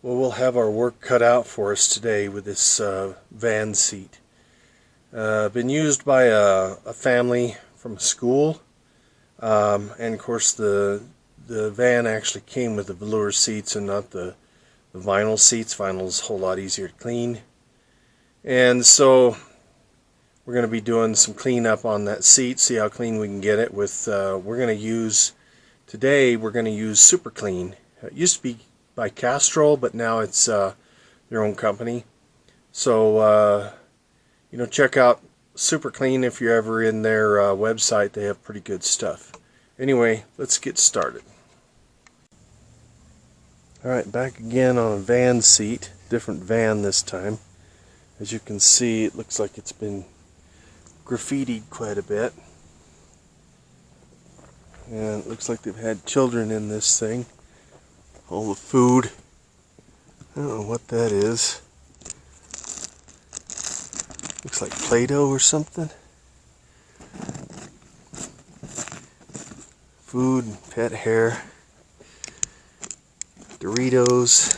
Well, we'll have our work cut out for us today with this van seat. Been used by a family from school, and of course the van actually came with the velour seats and not the vinyl seats. Vinyl is a whole lot easier to clean, and so we're going to be doing some cleanup on that seat, see how clean we can get it with. We're going to use Super Clean. It used to be by Castrol, but now it's their own company. So check out Super Clean if you're ever in their website. They have pretty good stuff. Anyway, let's get started. Alright, back again on a van seat. Different van this time. As you can see, it looks like it's been graffitied quite a bit. And it looks like they've had children in this thing. All the food. I don't know what that is. Looks like Play-Doh or something. Food, pet hair, Doritos,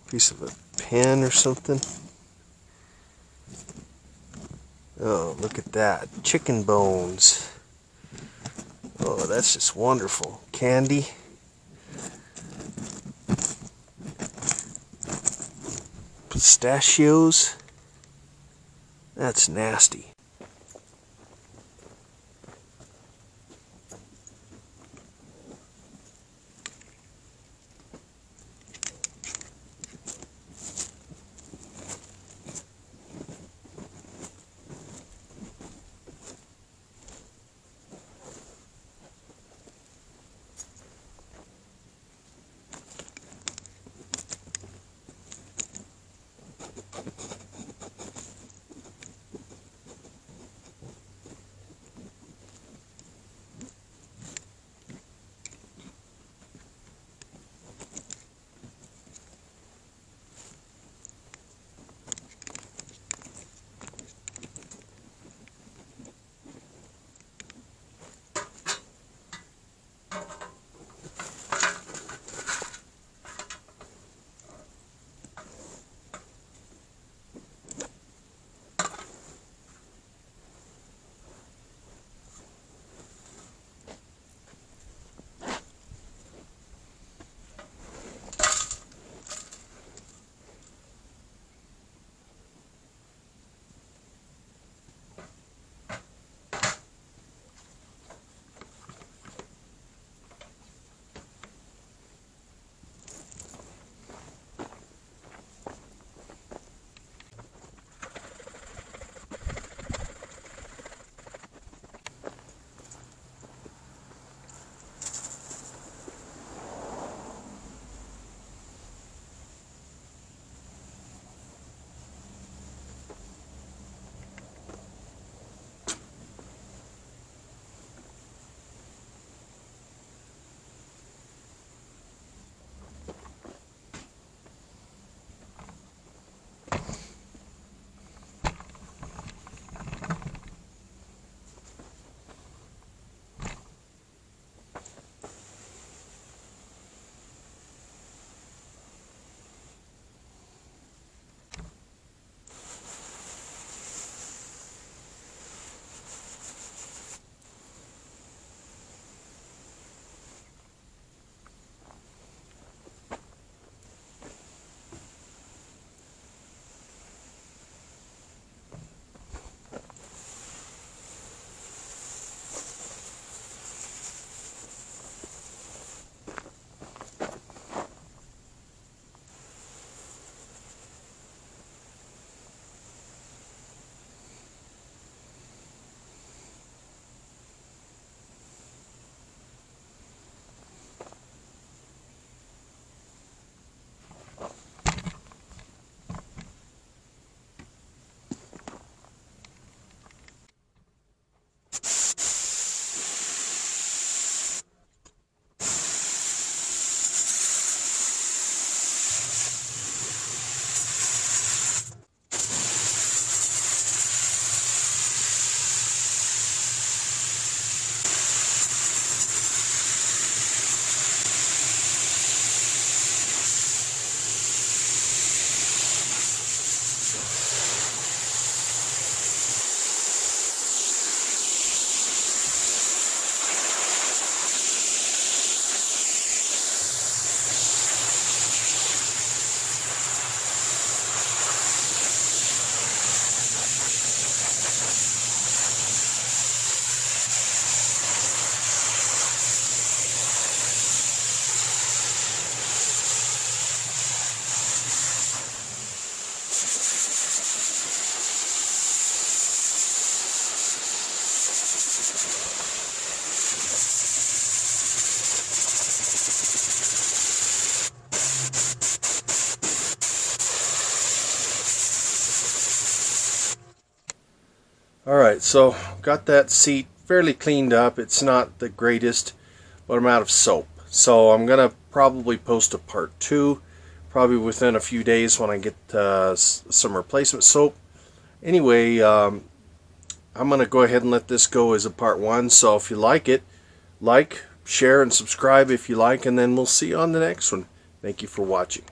piece of a pen or something. Oh, look at that. Chicken bones. Oh, that's just wonderful. Candy. Pistachios. That's nasty. Alright, so got that seat fairly cleaned up. It's not the greatest, but I'm out of soap. So I'm going to probably post a part 2, probably within a few days when I get some replacement soap. Anyway, I'm going to go ahead and let this go as a part 1. So if you like it, like, share, and subscribe if you like, and then we'll see you on the next one. Thank you for watching.